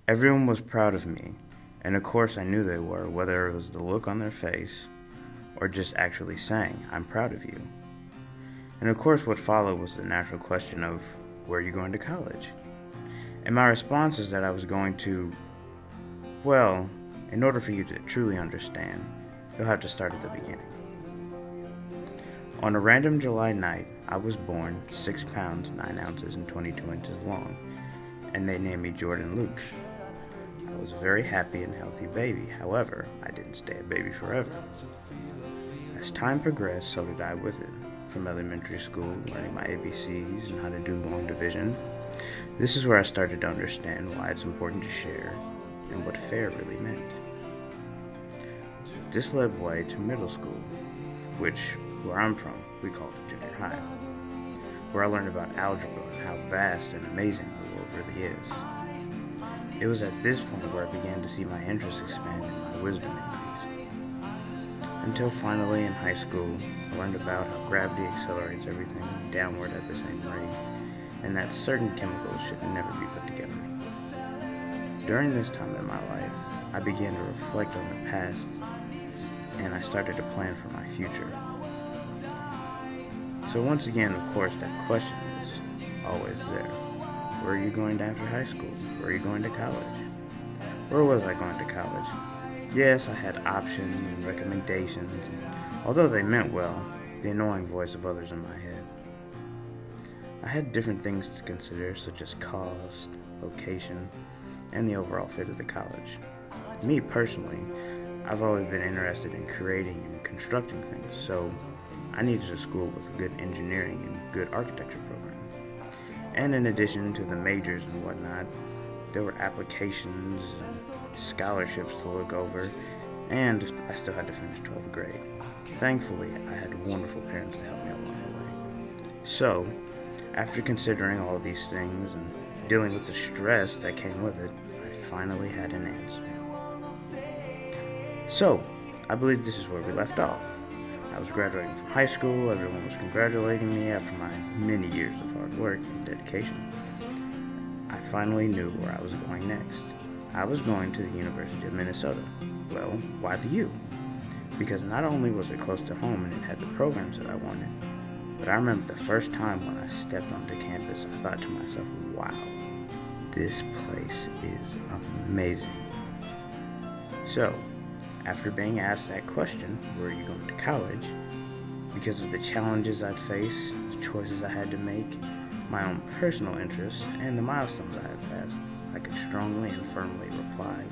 Everyone was proud of me, and of course I knew they were, whether it was the look on their face or just actually saying, "I'm proud of you." And of course what followed was the natural question of, where are you going to college? And my response is that I was going to, well, in order for you to truly understand, you'll have to start at the beginning. On a random July night, I was born 6 pounds, 9 ounces, and 22 inches long, and they named me Jordan Luke. I was a very happy and healthy baby. However, I didn't stay a baby forever. As time progressed, so did I with it. From elementary school, learning my ABCs and how to do long division. This is where I started to understand why it's important to share and what fair really meant. This led way to middle school, which, where I'm from, we call it junior high, where I learned about algebra and how vast and amazing the world really is. It was at this point where I began to see my interests expand and my wisdom increase. Until finally in high school, I learned about how gravity accelerates everything downward at the same rate, and that certain chemicals should never be put together. During this time in my life, I began to reflect on the past, and I started to plan for my future. So once again, of course, that question was always there. Where are you going to after high school? Where are you going to college? Where was I going to college? Yes, I had options and recommendations, and although they meant well, the annoying voice of others in my head. I had different things to consider, such as cost, location, and the overall fit of the college. Me personally, I've always been interested in creating and constructing things, so I needed a school with a good engineering and good architecture program. And in addition to the majors and whatnot, there were applications and scholarships to look over, and I still had to finish 12th grade. Thankfully, I had wonderful parents to help me along the way. So, after considering all of these things and dealing with the stress that came with it, I finally had an answer. So, I believe this is where we left off. I was graduating from high school, everyone was congratulating me after my many years of hard work and dedication. I finally knew where I was going next. I was going to the University of Minnesota. Well, why the U? Because not only was it close to home and it had the programs that I wanted, but I remember the first time when I stepped onto campus, I thought to myself, wow, this place is amazing. So, after being asked that question, where are you going to college, because of the challenges I'd face, the choices I had to make, my own personal interests, and the milestones I had passed, I could strongly and firmly reply